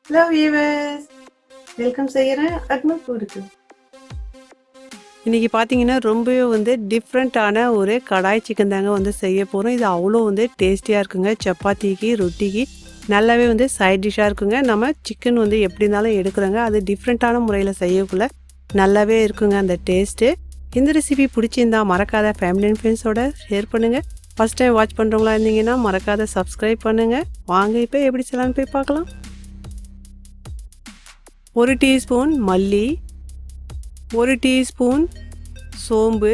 Hello viewers, welcome செய்கிறேன் அக்மல் ஃபுட்க்கு. இன்றைக்கி பார்த்தீங்கன்னா ரொம்பவே டிஃப்ரெண்ட்டான ஒரு கடாய் சிக்கன் தாங்க செய்ய போகிறோம். இது அவ்வளோ டேஸ்டியாக இருக்குங்க. சப்பாத்திக்கு ரொட்டிக்கு நல்லாவே சைட் டிஷ்ஷாக இருக்குங்க. நம்ம சிக்கன் எப்படி இருந்தாலும் எடுக்கிறோங்க, அது டிஃப்ரெண்ட்டான முறையில் செய்யக்குள்ள நல்லாவே இருக்குங்க அந்த டேஸ்ட்டு. இந்த ரெசிபி பிடிச்சிருந்தா மறக்காத ஃபேமிலி அண்ட் ஃப்ரெண்ட்ஸோட ஷேர் பண்ணுங்கள். ஃபஸ்ட் டைம் வாட்ச் பண்ணுறவங்களா இருந்தீங்கன்னா மறக்காத சப்ஸ்கிரைப் பண்ணுங்கள். வாங்க இப்போ எப்படி செய்யலான்னு போய் பார்க்கலாம். 1 டீஸ்பூன் மல்லி, 1 டீஸ்பூன் சோம்பு,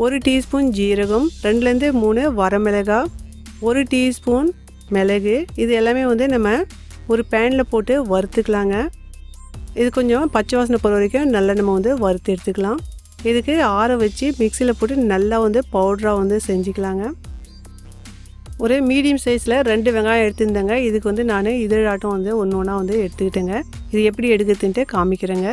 1 டீஸ்பூன் ஜீரகம், 2லேருந்து 3 வரமிளகாய், 1 டீஸ்பூன் மிளகு. இது எல்லாமே நம்ம ஒரு பேனில் போட்டு வறுத்துக்கலாங்க. இது கொஞ்சம் பச்சை வாசனை போகிற வரைக்கும் நல்லா நம்ம வறுத்து எடுத்துக்கலாம். இதுக்கு ஆற வச்சு மிக்சியில் போட்டு நல்லா பவுடராக செஞ்சுக்கலாங்க. ஒரு மீடியம் சைஸில் 2 வெங்காயம் எடுத்துருந்தேங்க. இதுக்கு நான் இதழாட்டம் ஒன்று ஒன்றா எடுத்துக்கிட்டேங்க. இது எப்படி எடுக்கிறதுன்ட்டு காமிக்கிறேங்க.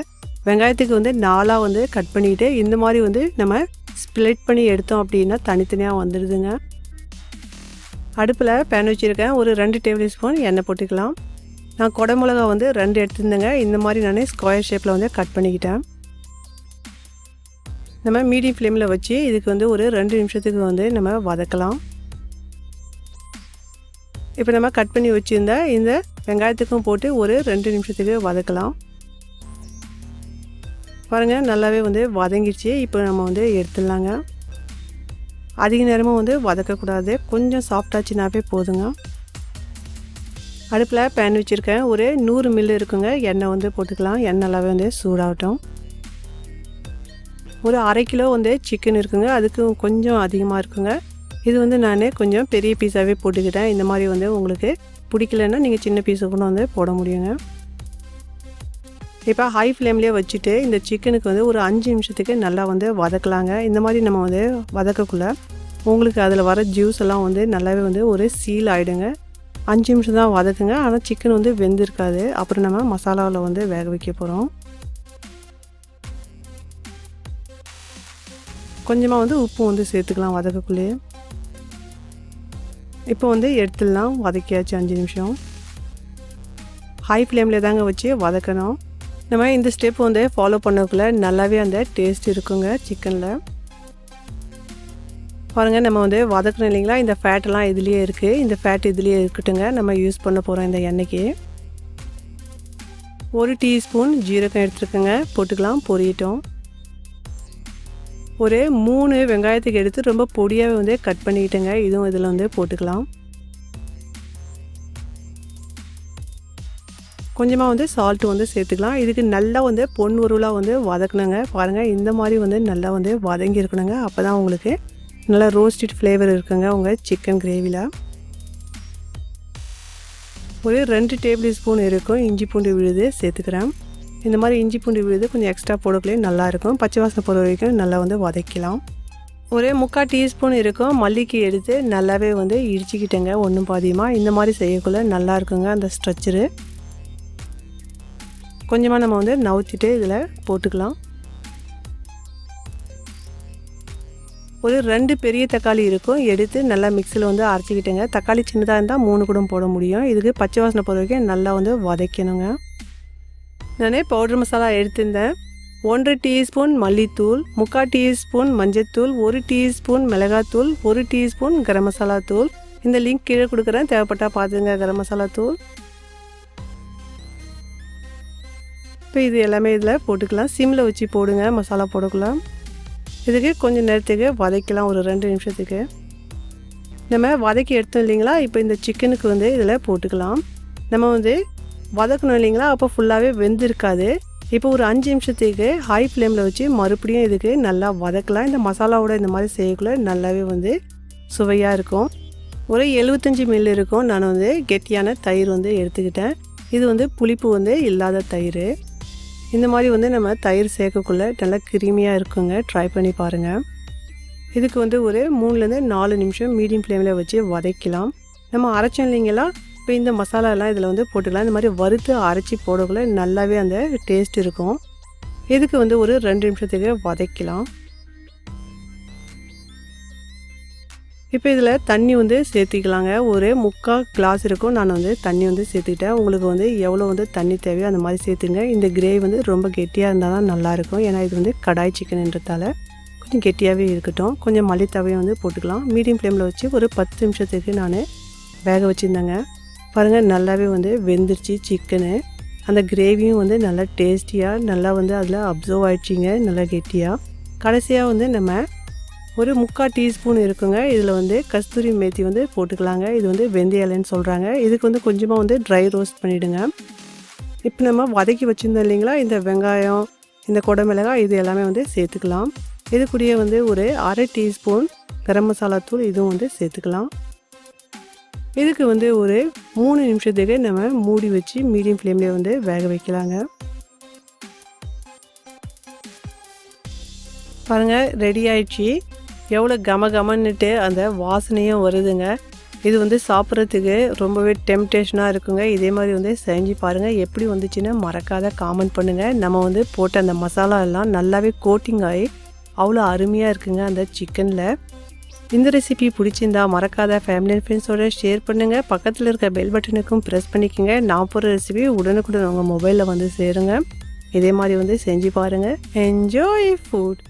வெங்காயத்துக்கு 4ஆக கட் பண்ணிவிட்டு இந்த மாதிரி நம்ம ஸ்ப்ளிட் பண்ணி எடுத்தோம் அப்படின்னா தனித்தனியாக வந்துடுதுங்க. அடுப்பில் பேன் வச்சுருக்கேன். ஒரு 2 டேபிள் ஸ்பூன் எண்ணெய் போட்டுக்கலாம். நான் கொடை மிளகா 2 எடுத்துருந்தேங்க. இந்த மாதிரி நான் ஸ்கொயர் ஷேப்பில் கட் பண்ணிக்கிட்டேன். நம்ம மீடியம் ஃப்ளேமில் வச்சு இதுக்கு ஒரு 2 நிமிஷத்துக்கு நம்ம வதக்கலாம். இப்போ நம்ம கட் பண்ணி வச்சுருந்தா இந்த வெங்காயத்துக்கும் போட்டு ஒரு 2 நிமிஷத்துக்கு வதக்கலாம். பாருங்கள் நல்லாவே வதங்கிடுச்சு. இப்போ நம்ம எடுத்துடலாங்க. அதிக நேரமாக வதக்கக்கூடாது, கொஞ்சம் சாஃப்டாச்சுனாவே போதுங்க. அடுப்பில் பேன் வச்சுருக்கேன். ஒரு 100 மில்லி இருக்குங்க. எண்ணெய் போட்டுக்கலாம். எண்ணெய் நல்லாவே சூடாகட்டும். ஒரு 1/2 கிலோ சிக்கன் இருக்குங்க. அதுக்கு கொஞ்சம் அதிகமாக இருக்குங்க. இது நான் கொஞ்சம் பெரிய பீஸாகவே போட்டுக்கிட்டேன். இந்த மாதிரி உங்களுக்கு பிடிக்கலன்னா நீங்கள் சின்ன பீஸை கூட போட முடியுங்க. இப்போ ஹை ஃப்ளேம்லேயே வச்சுட்டு இந்த சிக்கனுக்கு ஒரு 5 நிமிஷத்துக்கு நல்லா வதக்கலாங்க. இந்த மாதிரி நம்ம வதக்கக்குள்ள உங்களுக்கு அதில் வர ஜூஸ் எல்லாம் நல்லாவே ஒரு சீல் ஆகிடுங்க. 5 நிமிஷம் தான் வதக்குங்க. ஆனால் சிக்கன் வெந்திருக்காது. அப்புறம் நம்ம மசாலாவில் வேக வைக்க போகிறோம். கொஞ்சமாக உப்பு சேர்த்துக்கலாம் வதக்கக்குள்ளேயே. இப்போ எடுத்துடலாம். வதக்கியாச்சு 5 நிமிஷம். ஹை ஃப்ளேமில் தாங்க வச்சு வதக்கணும். நம்ம இந்த ஸ்டெப் ஃபாலோ பண்ணக்குள்ளே நல்லாவே அந்த டேஸ்ட் இருக்குங்க சிக்கனில். பாருங்கள் நம்ம வதக்கணும் இல்லைங்களா, இந்த ஃபேட்டெல்லாம் இதுலேயே இருக்குது. இந்த ஃபேட் இதுலேயே இருக்கட்டுங்க. நம்ம யூஸ் பண்ண போகிறோம் இந்த எண்ணெய்க்கு. 1 டீஸ்பூன் ஜீரகம் எடுத்துருக்கேங்க. போட்டுக்கலாம், பொரியட்டும். ஒரு 3 வெங்காயத்துக்கு எடுத்து ரொம்ப பொடியாகவே கட் பண்ணிக்கிட்டேங்க. இதுவும் இதில் போட்டுக்கலாம். கொஞ்சமாக சால்ட்டு சேர்த்துக்கலாம். இதுக்கு நல்லா பொன் உருளாக வதக்கணுங்க. பாருங்கள் இந்த மாதிரி நல்லா வதங்கி இருக்கணுங்க. அப்போ தான் உங்களுக்கு நல்லா ரோஸ்டட் ஃப்ளேவர் இருக்குங்க உங்கள் சிக்கன் கிரேவியில். ஒரு 2 டேபிள் ஸ்பூன் இருக்கும் இஞ்சி பூண்டு விழுது சேர்த்துக்கிறேன். இந்த மாதிரி இஞ்சி பூண்டு விழுது கொஞ்சம் எக்ஸ்ட்ரா போடக்குள்ளே நல்லாயிருக்கும். பச்சை வாசனை போகிற வரைக்கும் நல்லா வதக்கலாம். ஒரு 3/4 டீஸ்பூன் இருக்கும் மல்லிக்கு எடுத்து நல்லாவே இடிச்சிக்கிட்டேங்க ஒன்றும் பாதியமாக. இந்த மாதிரி செய்யக்குள்ளே நல்லா இருக்குங்க அந்த ஸ்ட்ரக்சரு. கொஞ்சமாக நம்ம நவுத்திட்டு இதில் போட்டுக்கலாம். ஒரு 2 பெரிய தக்காளி இருக்கும். எடுத்து நல்லா மிக்சியில் அரைச்சிக்கிட்டேங்க. தக்காளி சின்னதாக இருந்தால் 3 கூட போட முடியும். இதுக்கு பச்சை வாசனை போகிற வரைக்கும் நல்லா வதக்கணுங்க. நான் பவுடர் மசாலா எடுத்திருந்தேன். 1 டீஸ்பூன் மல்லித்தூள், 3/4 டீஸ்பூன் மஞ்சத்தூள், 1 டீஸ்பூன் மிளகாத்தூள், 1 டீஸ்பூன் கரம் மசாலா தூள். இந்த லிங்க் கீழே கொடுக்குறேன், தேவைப்பட்டால் பார்த்துங்க. கரம் மசாலா தூள். இப்போ இது எல்லாமே இதில் போட்டுக்கலாம். சிம்மில் வச்சு போடுங்க மசாலா போடக்கலாம். இதுக்கு கொஞ்சம் நேரத்துக்கு வதக்கலாம், ஒரு 2 நிமிஷத்துக்கு. நம்ம வதக்கி எடுத்தோம் இல்லைங்களா, இப்போ இந்த சிக்கனுக்கு இதில் போட்டுக்கலாம். நம்ம வதக்கணும் இல்லைங்களா, அப்போ ஃபுல்லாகவே வெந்திருக்காது. இப்போ ஒரு 5 நிமிஷத்துக்கு ஹை ஃப்ளேமில் வச்சு மறுபடியும் இதுக்கு நல்லா வதக்கலாம். இந்த மசாலாவோட இந்த மாதிரி செய்யக்குள்ள நல்லாவே சுவையாக இருக்கும். ஒரு 75 மில்லி இருக்கும். நான் கெட்டியான தயிர் எடுத்துக்கிட்டேன். இது புளிப்பு இல்லாத தயிர். இந்த மாதிரி நம்ம தயிர் சேர்க்கக்குள்ள நல்லா கிரீமியாக இருக்குங்க. ட்ரை பண்ணி பாருங்கள். இதுக்கு ஒரு 3லேருந்து 4 நிமிஷம் மீடியம் ஃப்ளேமில் வச்சு வதக்கலாம். நம்ம அரைச்சோம் இல்லைங்களா, இப்போ இந்த மசாலாலாம் இதில் போட்டுக்கலாம். இந்த மாதிரி வறுத்து அரைச்சி போடக்குள்ள நல்லாவே அந்த டேஸ்ட் இருக்கும். இதுக்கு ஒரு 2 நிமிஷத்துக்கு வதக்கலாம். இப்போ இதில் தண்ணி வந்து சேர்த்திக்கலாங்க. ஒரு 3/4 கிளாஸ் இருக்கும். நான் வந்து தண்ணி வந்து சேர்த்துக்கிட்டேன். உங்களுக்கு வந்து எவ்வளோ வந்து தண்ணி தேவையோ அந்த மாதிரி சேர்த்துங்க. இந்த கிரேவி வந்து ரொம்ப கெட்டியாக இருந்தால் தான் நல்லாயிருக்கும். ஏன்னா இது வந்து கடாய் சிக்கன்ன்றதால கொஞ்சம் கெட்டியாகவே இருக்கட்டும். கொஞ்சம் மல்லித்தவையும் வந்து போட்டுக்கலாம். மீடியம் ஃப்ளேமில் வச்சு ஒரு 10 நிமிஷத்துக்கு நான் வேக வச்சுருந்தேங்க. பாருங்கள் நல்லாவே வந்து வெந்துருச்சு சிக்கனு. அந்த கிரேவியும் வந்து நல்லா டேஸ்டியாக நல்லா வந்து அதில் அப்சர்வ் ஆகிடுச்சிங்க, நல்லா கெட்டியாக. கடைசியாக வந்து நம்ம ஒரு 3/4 டீஸ்பூன் இருக்குங்க. இதில் வந்து கஸ்தூரி மேத்தி வந்து போட்டுக்கலாங்க. இது வந்து வெந்தய இலைன்னு சொல்கிறாங்க. இதுக்கு வந்து கொஞ்சமாக வந்து ட்ரை ரோஸ்ட் பண்ணிவிடுங்க. இப்போ நம்ம வதக்கி வச்சுருந்தோம் இல்லைங்களா, இந்த வெங்காயம், இந்த குடமிளகாய் இது எல்லாமே வந்து சேர்த்துக்கலாம். இது கூடயே வந்து ஒரு 1/2 டீஸ்பூன் கரம் மசாலா தூள் இதுவும் வந்து சேர்த்துக்கலாம். இதுக்கு வந்து ஒரு 3 நிமிஷத்துக்கு நம்ம மூடி வச்சு மீடியம் ஃப்ளேம்லேயே வந்து வேக வைக்கலாங்க. பாருங்கள் ரெடி ஆயிடுச்சு. எவ்வளோ கமன்னுட்டு அந்த வாசனையும் வருதுங்க. இது வந்து சாப்பிட்றதுக்கு ரொம்பவே டெம்டேஷனாக இருக்குங்க. இதே மாதிரி வந்து செஞ்சு பாருங்கள். எப்படி வந்துச்சுன்னு மறக்காத காமெண்ட் பண்ணுங்கள். நம்ம வந்து போட்ட அந்த மசாலா எல்லாம் நல்லாவே கோட்டிங் ஆகி அவ்வளோ அருமையாக இருக்குங்க அந்த சிக்கனில். இந்த ரெசிபி பிடிச்சிருந்தா மறக்காத ஃபேமிலி அண்ட் ஃப்ரெண்ட்ஸோட ஷேர் பண்ணுங்கள். பக்கத்தில் இருக்க பெல் பட்டனுக்கும் ப்ரெஸ் பண்ணிக்கோங்க. நான் போகிற ரெசிபி உடனுக்குடன் உங்கள் மொபைலில் வந்து சேருங்க. இதே மாதிரி வந்து செஞ்சு பாருங்கள். Enjoy food.